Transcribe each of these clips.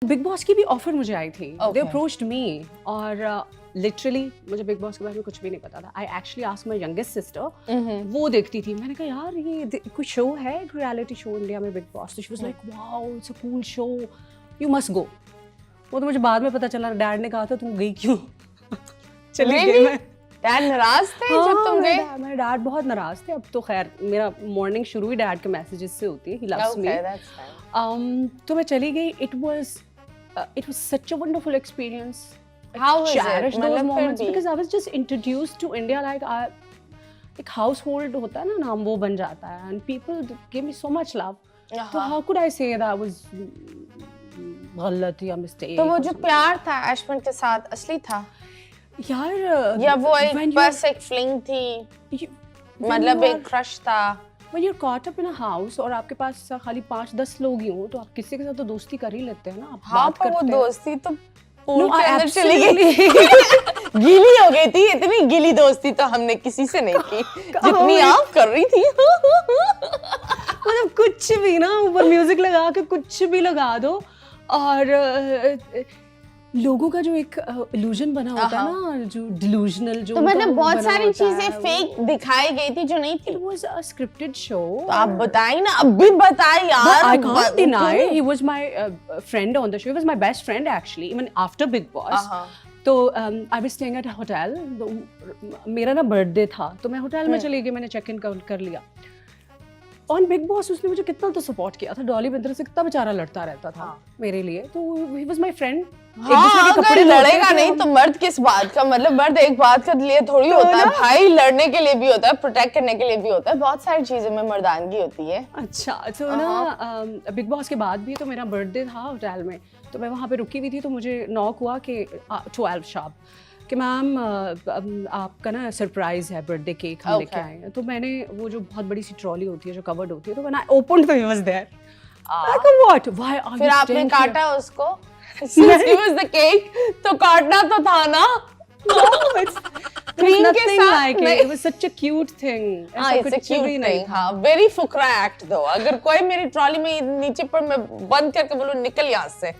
Big boss की भी offer मुझे आई थी, दे Okay. अप्रोच्ड मी और लिटरली मुझे बिग बॉस के बारे में कुछ भी नहीं पता था। I actually asked my youngest sister, वो देखती थी। मैंने कहा यार ये कोई शो है, एक रियलिटी शो इंडिया में, बिग बॉस। तो she was like wow it's a cool show, you must go. वो तो मुझे बाद में पता चला, डैड ने कहा था तुम गई क्यों? चली गई मैं। डैड नाराज थे जब तुम गए? मेरे डैड बहुत नाराज थे। अब तो खैर मेरा मॉर्निंग शुरू ही डैड के मैसेजेस से होती है, ही लव्स मी। तो मैं चली गई। It was such a wonderful experience. How was it? Cherish those मतलब फिर moments भी। because I was just introduced to India like एक household होता है ना, नाम वो बन जाता है, and people gave me so much love. तो how could I say that was गलत या mistake? तो वो जो प्यार था ऐशमन के साथ असली था यार या वो एक बस एक फ्लिंग थी, मतलब एक क्रश था? When you're caught up in a house और आपके पास खाली 5-10 लोग ही हो, तो आप किसी के साथ तो दोस्ती कर ही लेते हैं ना, आप हाँ, बात पर वो करते हैं। दोस्ती तो पूल के अंदर चली गई। गीली हो गई थी, इतनी गीली दोस्ती तो हमने किसी से नहीं की जितनी आप कर रही थी। मतलब कुछ भी ना, ऊपर म्यूजिक लगा के कुछ भी लगा दो, और लोगों का जो एक इल्यूजन बना होता है ना, जो डिल्यूजनल, जो तो मतलब बहुत सारी चीजें फेक दिखाई गई थी जो नहीं थी। It was a scripted show. तो आप बताइए ना, अब भी बताइए यार। I can't deny he was my friend on the show. He was my best friend actually, even after Big Boss. तो I was staying at a hotel. मेरा ना बर्थडे था, तो मैं होटल में चली गई, मैंने चेक इन कर लिया। ऑन बिग बॉस उसने मुझे कितना तो सपोर्ट किया था, डॉली बिंद्रा से कितना बेचारा लड़ता रहता था मेरे लिए। तो ही वाज माय फ्रेंड। हाँ, अगर लड़ेगा नहीं तो मर्द किस बात का, मतलब मर्द एक बात के लिए थोड़ी होता है भाई, लड़ने के लिए भी होता है, प्रोटेक्ट करने के लिए भी होता है, बहुत सारी चीजों में मर्दानगी होती है। अच्छा, तो ना बिग बॉस के बाद भी तो मेरा बर्थडे था होटल में, तो मैं वहाँ पे रुकी हुई थी, तो मुझे नॉक हुआ कि 12 शार्प कि मैम आपका ना सरप्राइज है, बर्थडे केक हम लेके आए हैं। तो मैंने वो जो बहुत बड़ी सी ट्रॉली होती है जो कवर्ड होती है, तो मैंने ओपन तो ही was there. Like what, why are you? फिर आपने काटा उसको? Since he was the cake, तो काटना तो था ना? क्रीम के साथ नहीं, it was such a cute thing. हाँ, it's a cute thing. हाँ, very फुकरा act though. अगर कोई मेरी ट्रॉली में नीचे पर मैं बंद करके बोलूं निकल यहाँ से,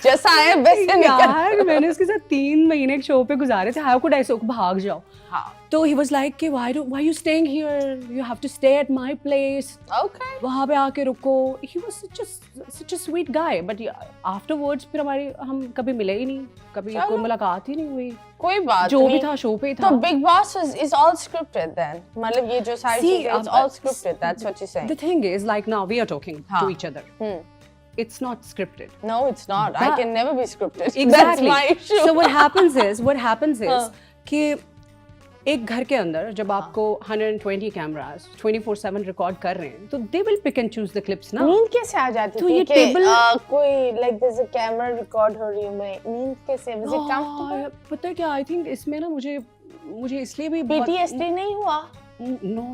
जैसा है वैसे निकल। यार मैंने उसके साथ 3 महीने एक शो पे गुजारे थे। How could I say भाग जाओ? हाँ। तो he was like कि why you staying here? You have to stay at my place. Okay. वहाँ पे आके रुको। He was such a sweet guy. But afterwards फिर हम कभी मिले ही नहीं, कभी कोई मुलाकात ही नहीं हुई। कोई बात जो भी था शो पे ही था। तो Big Boss is all scripted then? मतलब ये जो सारी चीजें it's all scripted. That's what you're saying. The thing is, like now we are talking to each other. It's not scripted. No, it's not. I can never be scripted. Exactly. That's my issue. So what happens is कि एक घर के अंदर जब आपको 120 cameras 24/7 record कर रहे हैं, तो they will pick and choose the clips ना। नींद कैसे आ जाती तो थी ये कि टेबल कोई like there's a camera record हो रही है, मैं नींद कैसे? Was it comfortable? पता है क्या, I think इसमें ना मुझे इसलिए भी PTSD नहीं हुआ? No.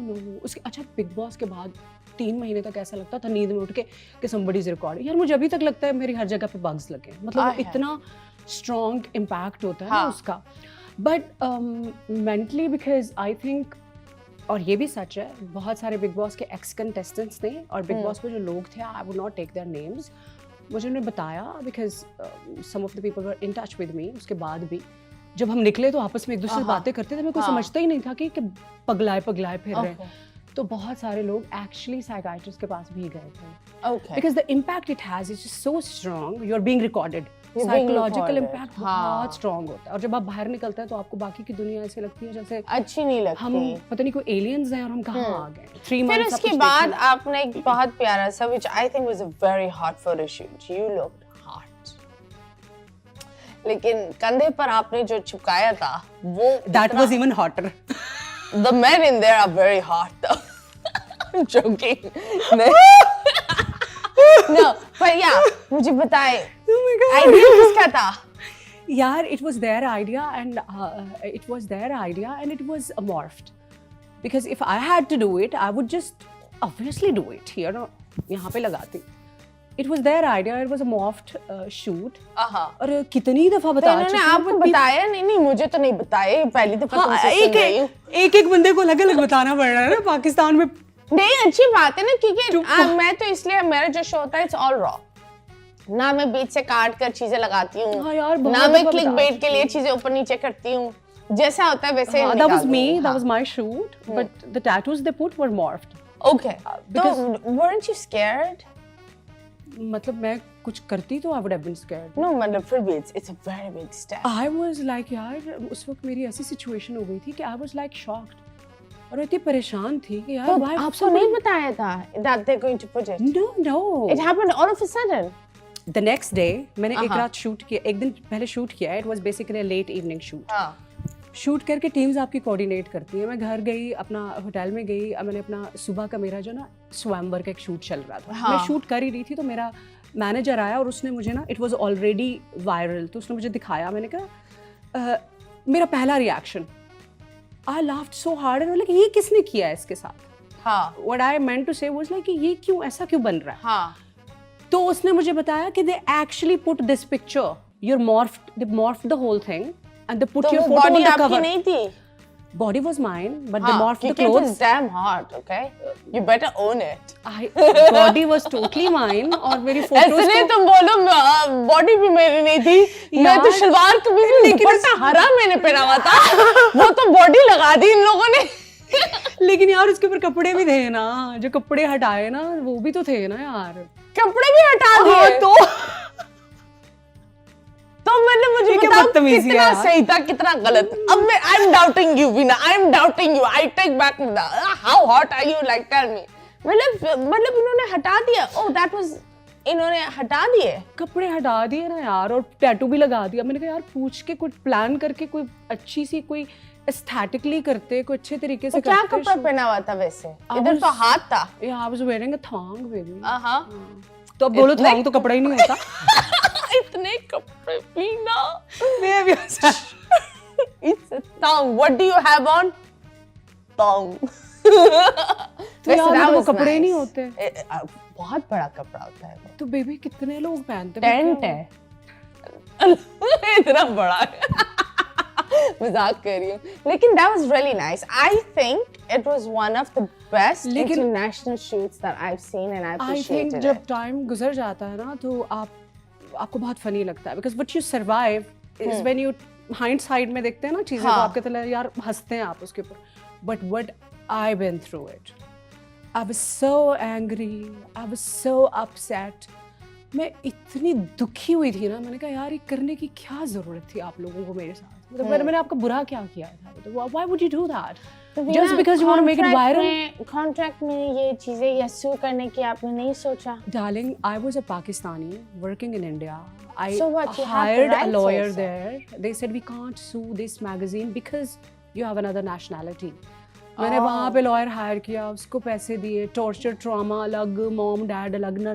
उसके अच्छा बिग बॉस के बाद 3 महीने तक ऐसा लगता था नींद में उठ के कि somebody's recording। यार मुझे अभी तक लगता है मेरी हर जगह पे बग्स लगे, मतलब इतना स्ट्रॉन्ग इम्पैक्ट होता है ना उसका। But mentally because I think, और ये भी सच है, बहुत सारे बिग बॉस के एक्स कंटेस्टेंट्स ने और बिग बॉस में जो लोग थे, I would not take their names, मुझे उन्होंने बताया because some of the people were in touch with me. उसके बाद भी जब हम निकले तो आपस में एक दूसरे से बातें करते थे, मैं कोई समझता ही नहीं था कि पगलाए फिर रहे हैं। तो बहुत सारे लोग एक्चुअली साइकियाट्रिस्ट के पास भी गए थे, because the impact it has is so strong, you are being recorded. Psychological impact बहुत स्ट्रॉन्ग होता है, और जब आप बाहर निकलते हैं तो आपको बाकी की दुनिया ऐसे लगती है जैसे अच्छी नहीं लगती, हम पता नहीं कोई एलियंस हैं और हम कहाँ आ गए। 3 फिर months उसके बाद आपने एक बहुत प्यारा सा, which I think was a very hot photo shoot. You looked hot. लेकिन कंधे पर आपने जो चिपकाया था वो that was even hotter. The men in there are very hot though. I'm joking. No, but yeah, मुझे बताएं, idea किसका था? यार it was their idea and it was morphed. Because if I had to do it, I would just obviously do it here. यहाँ पे लगाती। It was their idea. It was a morphed shoot. और कितनी दफा बता चुकी हूँ। आपको बताया नहीं, मुझे तो नहीं बताया, पहली दफा तुमसे सुन रही हूँ। एक बंदे को अलग-अलग बताना पड़ रहा है ना पाकिस्तान में। नहीं, अच्छी बात है ना, क्योंकि मैं तो इसलिए, मेरा जो शो होता है इट्स ऑल रॉ। ना मैं बीच से काट कर चीजें लगाती हूँ, हाँ यार, बहुत ना मैं दफा क्लिक बता बेट के लिए चीजें ऊपर नीचे करती हूँ, जैसा होता है वैसे that was निकाल me, दूँगी, that हाँ। was my shoot, but the tattoos they put were morphed. Okay, because- so weren't you scared? मतलब मैं कुछ करती तो I would have been scared. No, मतलब फिर भी it's a very big step. I was like यार उस वक्त मेरी ऐसी सिचुएशन हो गई थी कि I was like shocked और मैं इतनी परेशान थी कि यार तो why आपको नहीं बताया था that they're going to put it? no It happened all of a sudden. the next day मैंने एक रात शूट किया, एक दिन पहले शूट किया, it was basically a late evening shoot. हाँ. शूट करके टीम्स आपकी कोऑर्डिनेट करती है। मैं घर गई, अपना होटल में गई, मैंने अपना सुबह का मेरा जो ना स्वयंवर का एक शूट चल रहा था, हाँ. मैं शूट कर ही रही थी तो मेरा मैनेजर आया और उसने मुझे ना इट वाज ऑलरेडी वायरल, तो उसने मुझे दिखाया, मैंने कहा मेरा पहला reaction I laughed so hard and like ये किसने किया है इसके साथ। हाँ. व्हाट आई मेंट टू से वाज लाइक ये क्यों ऐसा क्यों बन रहा है। हाँ. तो उसने मुझे बताया कि they actually put this picture your morphed the whole thing and they put to your वो फोटो body ऑन द आपकी कवर। नहीं थी? Body was mine, but they हाँ, morphed the क्योंकि it clothes. was damn hot, okay? You better own it. Body was totally mine और मेरी photos ऐसे नहीं को तुम बोलो बॉडी भी मेरी नहीं थी, मैं तो शलवार कमीज में दुपट्टा हरा मैंने पहना हुआ था, वो तो बॉडी लगा दी इन लोगों ने। लेकिन यार उसके ऊपर कपड़े भी थे ना, जो कपड़े हटाए ना वो भी तो थे ना यार। कपड़े भी हटा दिए तो मतलब मुझे बताओ कितना सही था कितना गलत। अब मैं I am doubting you Veena, I am doubting you, I take back how hot are you, like tell me. मतलब इन्होंने हटा दिया, ओह दैट वाज, इन्होंने हटा दिए, कपड़े हटा दिए ना यार और टैटू भी लगा दिया। मैंने कहा यार पूछ के कुछ प्लान करके कोई अच्छी सी कोई एस्थेटिकली करते, कोई अच्छे तरीके से तो क्या करते। कपड़ा पहना हुआ था वैसे? इधर तो हाथ था। I was wearing a thong baby. हाँ। तो अब बोलो थॉन्ग तो कपड़ा ही नहीं होता। इतने कपड़े पीना। Baby, It's a thong. What do you have on? Thong. तो यार वो कपड़े ही नहीं होते। बहुत बड़ा कपड़ा होता है वो। तो बेबी कितने लोग पहनते हैं? टेंट है। इतना बड़ा है। मजाक कर रही हूँ। लेकिन that was really nice. I think it was one of the best international shoots that I've seen and I appreciated it. I think जब टाइम गुजर जाता है ना तो आपको बहुत फनी लगता है, because what you survive is when you hindsight में देखते हैं ना चीजें, तो आपके तले यार हंसते हैं आप उसके ऊपर। But what I've been through it, I was so angry, I was so upset. मैं इतनी दुखी हुई थी ना, मैंने कहा यार ये करने की क्या जरूरत थी आप लोगों को मेरे साथ, मतलब मैंने आपका बुरा क्या किया था, तो why would you do that? Just because you want to make it viral? Contract में ये चीजें या sue करने की आपने नहीं सोचा? Darling, I was a Pakistani working in India. I what, you have hired the a rights lawyer also? there. They said we can't sue this magazine because you have another nationality. मैंने वहाँ पे lawyer hire किया, उसको पैसे दिए, torture trauma अलग, mom dad अलग,